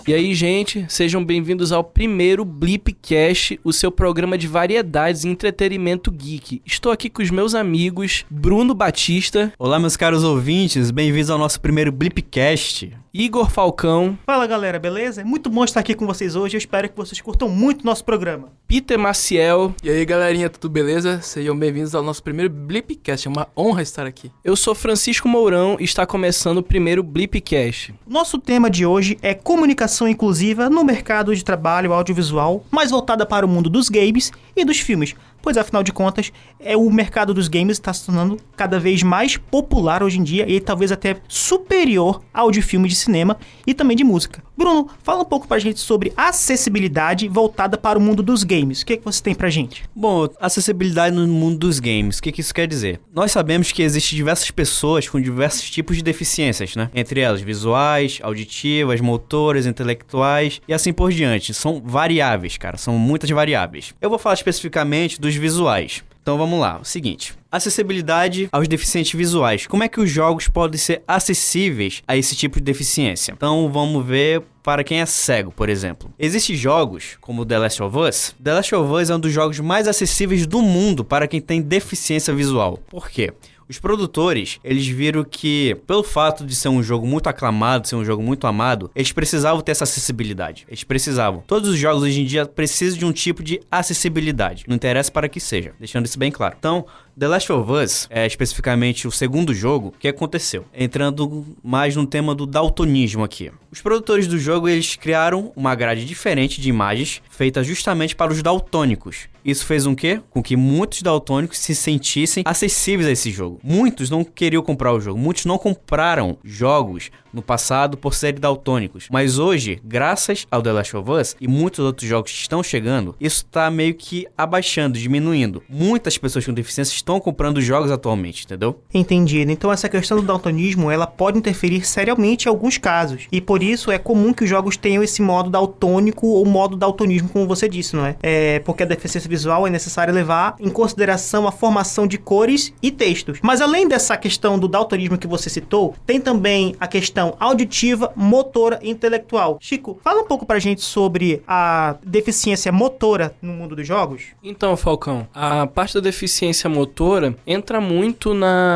E aí, gente, sejam bem-vindos ao primeiro Blipcast, o seu programa de variedades e entretenimento geek. Estou aqui com os meus amigos Bruno Batista. Olá, meus caros ouvintes, bem-vindos ao nosso primeiro Blipcast. Igor Falcão. Fala, galera, beleza? É muito bom estar aqui com vocês hoje, eu espero que vocês curtam muito o nosso programa. Peter Maciel. E aí, galerinha, tudo beleza? Sejam bem-vindos ao nosso primeiro Blipcast, é uma honra estar aqui. Eu sou Francisco Mourão e está começando o primeiro Blipcast. Nosso tema de hoje é comunicação inclusiva no mercado de trabalho audiovisual, mais voltada para o mundo dos games e dos filmes, pois afinal de contas, o mercado dos games está se tornando cada vez mais popular hoje em dia e talvez até superior ao de filme de cinema e também de música. Bruno, fala um pouco pra gente sobre acessibilidade voltada para o mundo dos games. O que você tem pra gente? Bom, acessibilidade no mundo dos games, o que isso quer dizer? Nós sabemos que existem diversas pessoas com diversos tipos de deficiências, né? Entre elas, visuais, auditivas, motoras, intelectuais e assim por diante. São variáveis, cara, são muitas variáveis. Eu vou falar especificamente dos visuais. Então vamos lá, o seguinte, acessibilidade aos deficientes visuais. Como é que os jogos podem ser acessíveis a esse tipo de deficiência? Então vamos ver para quem é cego, por exemplo. Existem jogos como The Last of Us. The Last of Us é um dos jogos mais acessíveis do mundo para quem tem deficiência visual. Por quê? Os produtores, eles viram que, pelo fato de ser um jogo muito aclamado, ser um jogo muito amado, eles precisavam ter essa acessibilidade. Eles precisavam. Todos os jogos hoje em dia precisam de um tipo de acessibilidade. Não interessa para que seja, deixando isso bem claro. Então, The Last of Us, especificamente o segundo jogo, o que aconteceu? Entrando mais no tema do daltonismo aqui. Os produtores do jogo, eles criaram uma grade diferente de imagens, feita justamente para os daltônicos. Isso fez um quê? Com que muitos daltônicos se sentissem acessíveis a esse jogo. Muitos não queriam comprar o jogo, muitos não compraram jogos no passado por serem daltônicos. Mas hoje, graças ao The Last of Us e muitos outros jogos que estão chegando, isso está meio que abaixando, diminuindo. Muitas pessoas com deficiência estão comprando jogos atualmente, entendeu? Entendido. Então essa questão do daltonismo, ela pode interferir seriamente em alguns casos. E por isso é comum que os jogos tenham esse modo daltônico ou modo daltonismo, como você disse, não é? Porque a deficiência visual é necessário levar em consideração a formação de cores e textos. Mas além dessa questão do daltonismo que você citou, tem também a questão auditiva, motora e intelectual. Chico, fala um pouco pra gente sobre a deficiência motora no mundo dos jogos. Então, Falcão, a parte da deficiência motora entra muito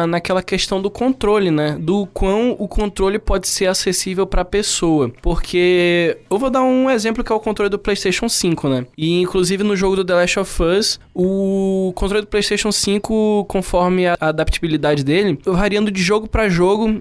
naquela questão do controle, né? Do quão o controle pode ser acessível pra pessoa. Porque eu vou dar um exemplo que é o controle do PlayStation 5, né? E inclusive no jogo do The Last of Us, o controle do PlayStation 5, conforme a adaptabilidade dele, variando de jogo pra jogo,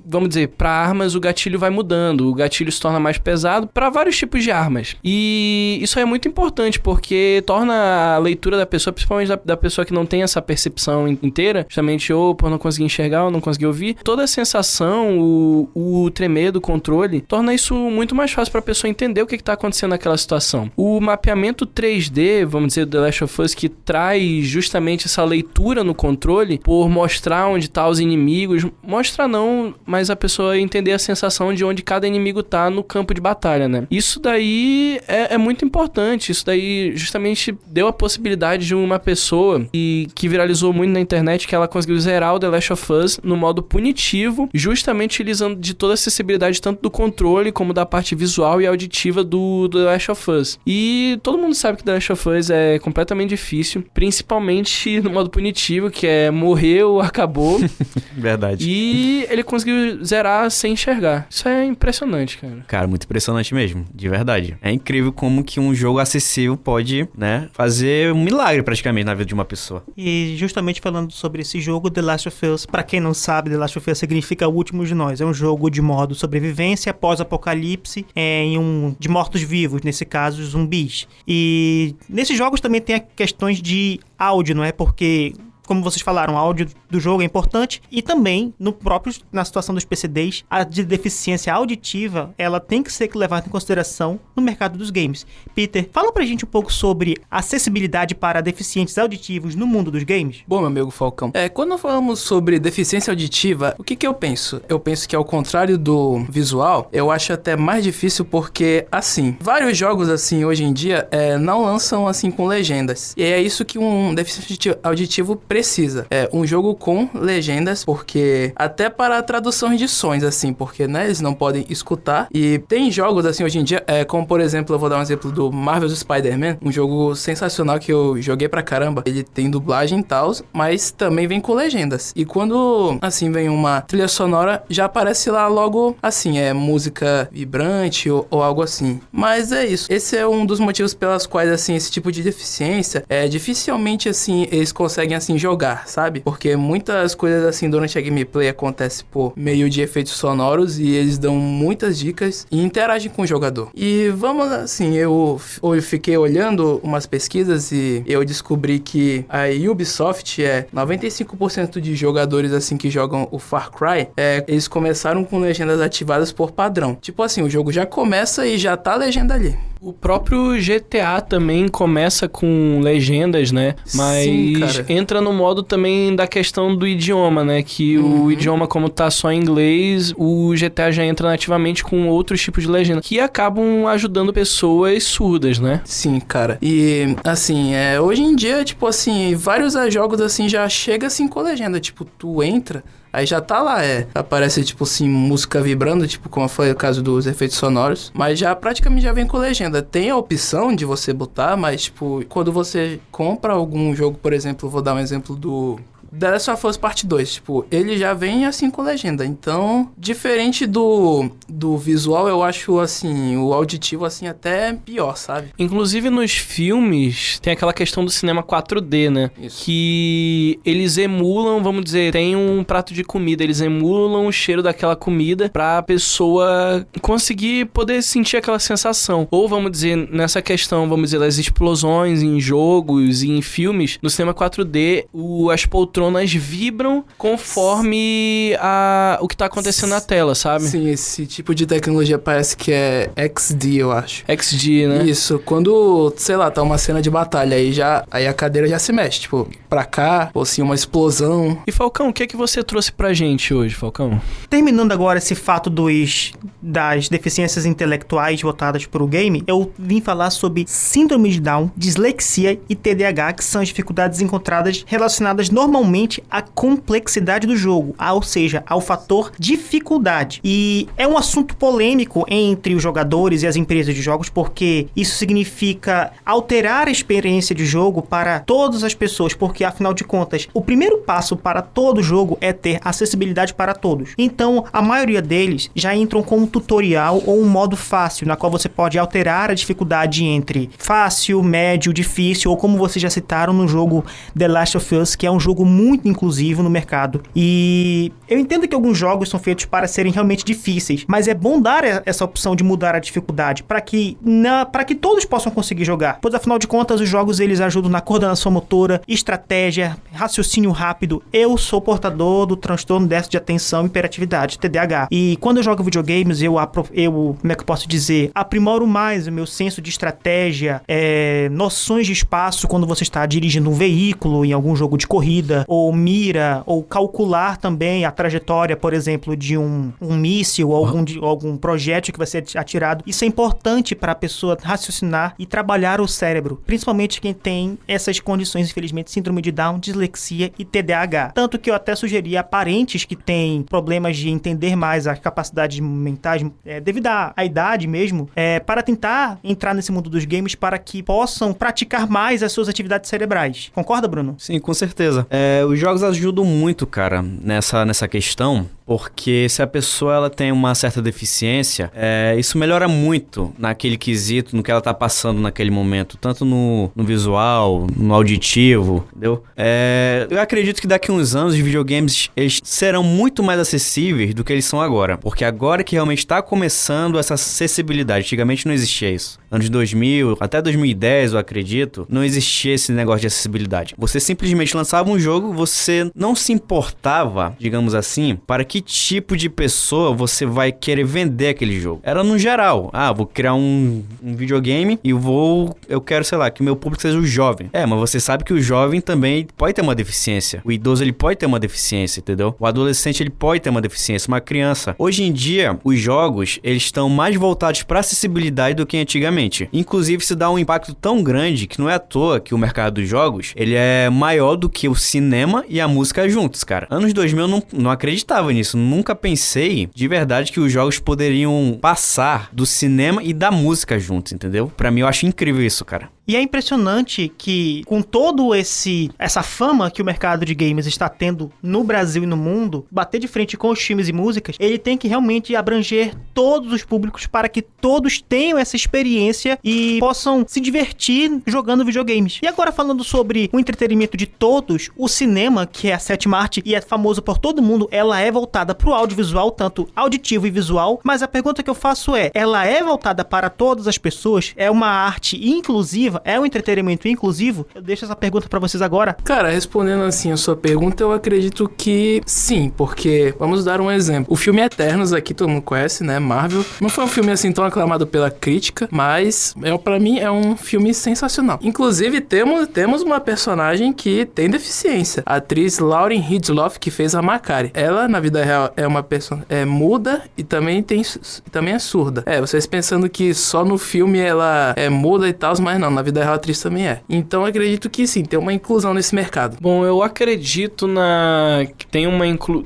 vamos dizer, para armas o gatilho vai mudando, o gatilho se torna mais pesado para vários tipos de armas. E isso é muito importante porque torna a leitura da pessoa, principalmente da pessoa que não tem essa percepção inteira, justamente ou por não conseguir enxergar ou não conseguir ouvir, toda a sensação, o tremer do controle, torna isso muito mais fácil para a pessoa entender o que está acontecendo naquela situação. O mapeamento 3D, vamos dizer, do The Last of Us, que traz justamente essa leitura no controle, por mostrar onde tá os inimigos, mostra não, mas a pessoa entender a sensação de onde cada inimigo tá no campo de batalha, né? Isso daí é muito importante. Isso daí justamente deu a possibilidade de uma pessoa que viralizou muito na internet, que ela conseguiu zerar o The Last of Us no modo punitivo, justamente utilizando de toda a acessibilidade, tanto do controle como da parte visual e auditiva do The Last of Us. E todo mundo sabe que The Last of Us é completamente difícil, principalmente no modo punitivo, que é morreu, acabou. Verdade. E ele conseguiu zerar sem enxergar. Isso é impressionante, cara. Cara, muito impressionante mesmo, de verdade. É incrível como que um jogo acessível pode, né, fazer um milagre praticamente na vida de uma pessoa. E justamente falando sobre esse jogo, The Last of Us, pra quem não sabe, The Last of Us significa o último de nós. É um jogo de modo sobrevivência pós-apocalipse, de mortos-vivos, nesse caso, zumbis. E nesses jogos também tem questões de áudio, não é? Porque, como vocês falaram, o áudio do jogo é importante e também, na situação dos PCDs, a de deficiência auditiva, ela tem que ser levada em consideração no mercado dos games. Peter, fala pra gente um pouco sobre acessibilidade para deficientes auditivos no mundo dos games. Bom, meu amigo Falcão, quando nós falamos sobre deficiência auditiva, o que eu penso? Eu penso que ao contrário do visual, eu acho até mais difícil porque, assim, vários jogos, assim, hoje em dia, não lançam, assim, com legendas. E é isso que um deficiente auditivo precisa precisa. É um jogo com legendas, porque até para traduções de sons, assim, porque, né, eles não podem escutar. E tem jogos, assim, hoje em dia, como, por exemplo, eu vou dar um exemplo do Marvel's Spider-Man, um jogo sensacional que eu joguei pra caramba. Ele tem dublagem e tal, mas também vem com legendas. E quando, assim, vem uma trilha sonora, já aparece lá logo, assim, música vibrante ou algo assim. Mas é isso. Esse é um dos motivos pelas quais, assim, esse tipo de deficiência, dificilmente, assim, eles conseguem, assim, jogar, sabe? Porque muitas coisas, assim, durante a gameplay acontecem por meio de efeitos sonoros e eles dão muitas dicas e interagem com o jogador. E vamos, assim, eu fiquei olhando umas pesquisas e eu descobri que a Ubisoft 95% de jogadores, assim, que jogam o Far Cry, eles começaram com legendas ativadas por padrão. Tipo assim, o jogo já começa e já tá a legenda ali. O próprio GTA também começa com legendas, né? Mas sim, cara, entra no modo também da questão do idioma, né? Que o idioma, como tá só em inglês, o GTA já entra nativamente com outros tipos de legenda, que acabam ajudando pessoas surdas, né? Sim, cara. E, assim, hoje em dia, tipo assim, vários jogos, assim, já chega, assim, com legenda. Tipo, tu entra... Aí já tá lá, aparece, tipo assim, música vibrando, tipo, como foi o caso dos efeitos sonoros. Mas já praticamente já vem com legenda. Tem a opção de você botar, mas, tipo, quando você compra algum jogo, por exemplo, vou dar um exemplo do The Last of Us Part 2, tipo, ele já vem assim com legenda. Então, diferente do visual, eu acho, assim, o auditivo, assim, até pior, sabe? Inclusive, nos filmes, tem aquela questão do cinema 4D, né? Isso. Que eles emulam, vamos dizer, tem um prato de comida, eles emulam o cheiro daquela comida pra pessoa conseguir poder sentir aquela sensação. Ou, vamos dizer, nessa questão, vamos dizer, das explosões em jogos e em filmes, no cinema 4D, as poltronas vibram conforme o que tá acontecendo na tela, sabe? Sim, esse tipo de tecnologia parece que é XD, eu acho. XD, né? Isso, quando, sei lá, tá uma cena de batalha, aí a cadeira já se mexe, tipo, pra cá, ou assim, uma explosão. E Falcão, o que é que você trouxe pra gente hoje, Falcão? Terminando agora esse fato das deficiências intelectuais voltadas para o game, eu vim falar sobre síndrome de Down, dislexia e TDAH, que são as dificuldades encontradas relacionadas normalmente à complexidade do jogo, ou seja, ao fator dificuldade. E é um assunto polêmico entre os jogadores e as empresas de jogos, porque isso significa alterar a experiência de jogo para todas as pessoas, porque afinal de contas, o primeiro passo para todo jogo é ter acessibilidade para todos. Então, a maioria deles já entram com um tutorial ou um modo fácil, na qual você pode alterar a dificuldade entre fácil, médio, difícil, ou como vocês já citaram no jogo The Last of Us, que é um jogo muito inclusivo no mercado. E eu entendo que alguns jogos são feitos para serem realmente difíceis, mas é bom dar essa opção de mudar a dificuldade para que todos possam conseguir jogar. Pois afinal de contas, os jogos eles ajudam na coordenação motora, estratégia, raciocínio rápido. Eu sou portador do transtorno déficit de atenção e hiperatividade, TDAH. E quando eu jogo videogames, eu como é que eu posso dizer, aprimoro mais o meu senso de estratégia, noções de espaço quando você está dirigindo um veículo em algum jogo de corrida, ou mira, ou calcular também a trajetória, por exemplo, de um míssil ou algum projétil que vai ser atirado. Isso é importante para a pessoa raciocinar e trabalhar o cérebro, principalmente quem tem essas condições, infelizmente, síndrome de Down, dislexia e TDAH. Tanto que eu até sugeri a parentes que têm problemas de entender mais a capacidade mentais, devido à idade mesmo, para tentar entrar nesse mundo dos games para que possam praticar mais as suas atividades cerebrais. Concorda, Bruno? Sim, com certeza. Os jogos ajudam muito, cara, nessa questão, porque se a pessoa ela tem uma certa deficiência, isso melhora muito naquele quesito, no que ela tá passando naquele momento, tanto no visual, no auditivo, entendeu? Eu acredito que daqui a uns anos os videogames eles serão muito mais acessíveis do que eles são agora, porque agora que realmente está começando essa acessibilidade. Antigamente não existia isso. Anos 2000, até 2010, eu acredito, não existia esse negócio de acessibilidade. Você simplesmente lançava um jogo, você não se importava, digamos assim, para que tipo de pessoa você vai querer vender aquele jogo. Era no geral. Vou criar um videogame e eu quero, sei lá, que o meu público seja o jovem. Mas você sabe que o jovem também pode ter uma deficiência. O idoso, ele pode ter uma deficiência, entendeu? O adolescente, ele pode ter uma deficiência, uma criança. Hoje em dia, os jogos, eles estão mais voltados para acessibilidade do que antigamente. Inclusive, isso dá um impacto tão grande que não é à toa que o mercado dos jogos, ele é maior do que o cinema cinema e a música juntos, cara. Anos 2000 eu não acreditava nisso. Nunca pensei de verdade que os jogos poderiam passar do cinema e da música juntos, entendeu? Pra mim eu acho incrível isso, cara. E é impressionante que, com todo essa fama que o mercado de games está tendo no Brasil e no mundo, bater de frente com os filmes e músicas, ele tem que realmente abranger todos os públicos para que todos tenham essa experiência e possam se divertir jogando videogames. E agora, falando sobre o entretenimento de todos, o cinema, que é a sétima arte e é famoso por todo mundo, ela é voltada para o audiovisual, tanto auditivo e visual, mas a pergunta que eu faço é, ela é voltada para todas as pessoas? É uma arte inclusiva? É um entretenimento inclusivo? Eu deixo essa pergunta pra vocês agora. Cara, respondendo assim a sua pergunta, eu acredito que sim, porque vamos dar um exemplo. O filme Eternos aqui, todo mundo conhece, né? Marvel. Não foi um filme assim tão aclamado pela crítica, mas pra mim é um filme sensacional. Inclusive, temos uma personagem que tem deficiência. A atriz Lauren Ridloff, que fez a Makari. Ela, na vida real, é uma pessoa muda e também é surda. Vocês pensando que só no filme ela é muda e tal, mas não, na vida real a atriz também é. Então eu acredito que sim, tem uma inclusão nesse mercado. Bom, eu acredito que tem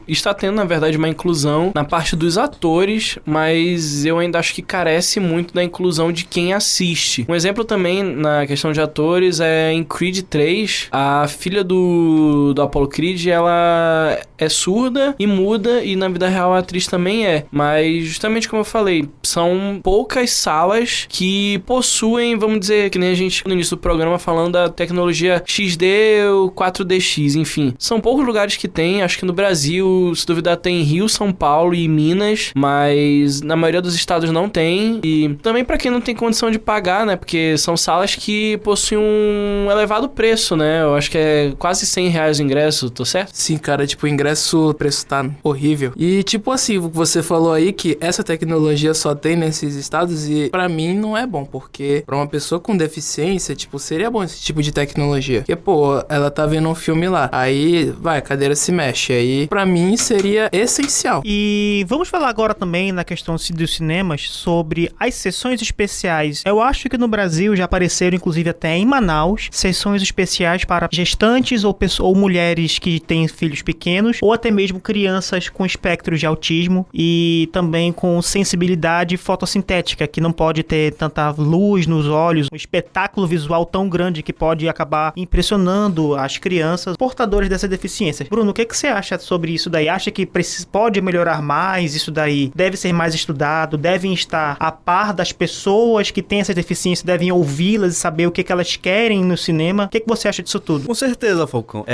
está tendo, na verdade, uma inclusão na parte dos atores, mas eu ainda acho que carece muito da inclusão de quem assiste. Um exemplo também na questão de atores é em Creed 3, a filha do Apollo Creed, ela é surda e muda, e na vida real a atriz também é. Mas justamente como eu falei, são poucas salas que possuem, vamos dizer, que nem a gente no início do programa falando da tecnologia XD ou 4DX, enfim. São poucos lugares que tem, acho que no Brasil, se duvidar, tem Rio, São Paulo e Minas, mas na maioria dos estados não tem. E também pra quem não tem condição de pagar, né, porque são salas que possuem um elevado preço, né, eu acho que é quase R$100 o ingresso, tô certo? Sim, cara, tipo, o ingresso, o preço tá horrível. E tipo assim, você falou aí que essa tecnologia só tem nesses estados e pra mim não é bom, porque pra uma pessoa com deficiência, tipo, seria bom esse tipo de tecnologia. Porque, pô, ela tá vendo um filme lá, aí, a cadeira se mexe, aí, pra mim, seria essencial. E vamos falar agora também na questão dos cinemas sobre as sessões especiais. Eu acho que no Brasil já apareceram, inclusive até em Manaus, sessões especiais para gestantes ou mulheres que têm filhos pequenos, ou até mesmo crianças com espectro de autismo e também com sensibilidade fotossintética, que não pode ter tanta luz nos olhos, um espetáculo visual tão grande que pode acabar impressionando as crianças portadoras dessa deficiência. Bruno, o que você acha sobre isso daí? Acha que pode melhorar mais isso daí? Deve ser mais estudado? Devem estar a par das pessoas que têm essa deficiência? Devem ouvi-las e saber o que elas querem no cinema? O que você acha disso tudo? Com certeza, Falcão.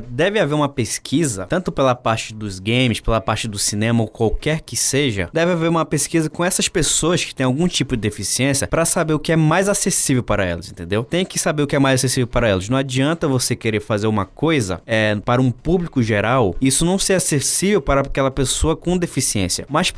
Deve haver uma pesquisa, tanto pela parte dos games, pela parte do cinema ou qualquer que seja, deve haver uma pesquisa com essas pessoas que têm algum tipo de deficiência para saber o que é mais acessível para elas, entendeu? Tem que saber o que é mais acessível para elas. Não adianta você querer fazer uma coisa para um público geral, isso não ser acessível para aquela pessoa com deficiência. Mas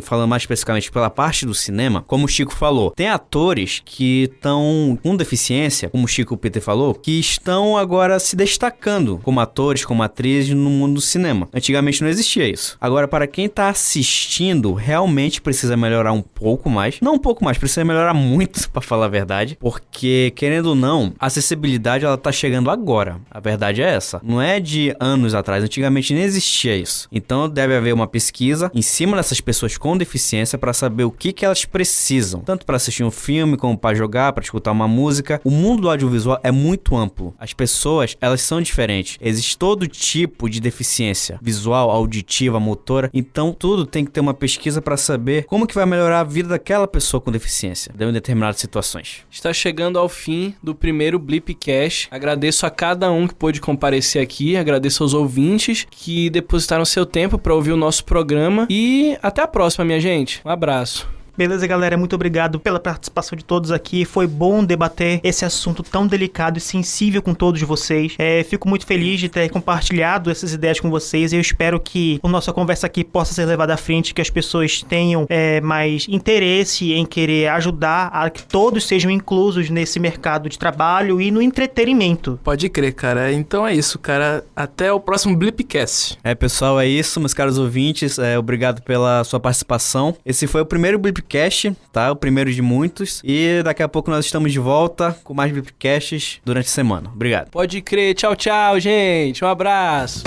falando mais especificamente pela parte do cinema, como o Chico falou, tem atores que estão com deficiência, como o Chico Peter falou, que estão agora se destacando como atores, como atrizes no mundo do cinema. Antigamente não existia isso. Agora, para quem tá assistindo, realmente precisa melhorar um pouco mais. Não um pouco mais, precisa melhorar muito, para falar a verdade. Porque, querendo ou não, a acessibilidade ela tá chegando agora. A verdade é essa. Não é de anos atrás. Antigamente nem existia isso. Então deve haver uma pesquisa em cima dessas pessoas com deficiência para saber o que elas precisam. Tanto para assistir um filme, como para jogar, para escutar uma música. O mundo do audiovisual é muito amplo. As pessoas, elas são diferentes. Existe todo tipo de deficiência. Visual, auditiva, motora. Então tudo tem que ter uma pesquisa para saber como que vai melhorar a vida daquela pessoa com deficiência em determinadas situações. Está chegando ao fim do primeiro Blipcast. Agradeço a cada um que pôde comparecer aqui, agradeço aos ouvintes que depositaram seu tempo para ouvir o nosso programa e até a próxima, minha gente. Um abraço. Beleza, galera? Muito obrigado pela participação de todos aqui. Foi bom debater esse assunto tão delicado e sensível com todos vocês. Fico muito feliz de ter compartilhado essas ideias com vocês. Eu espero que a nossa conversa aqui possa ser levada à frente, que as pessoas tenham mais interesse em querer ajudar a que todos sejam inclusos nesse mercado de trabalho e no entretenimento. Pode crer, cara. Então é isso, cara. Até o próximo Blipcast. Pessoal, é isso, meus caros ouvintes. Obrigado pela sua participação. Esse foi o primeiro Blipcast Blipcast, tá? O primeiro de muitos. E daqui a pouco nós estamos de volta com mais Blipcasts durante a semana. Obrigado. Pode crer. Tchau, tchau, gente. Um abraço.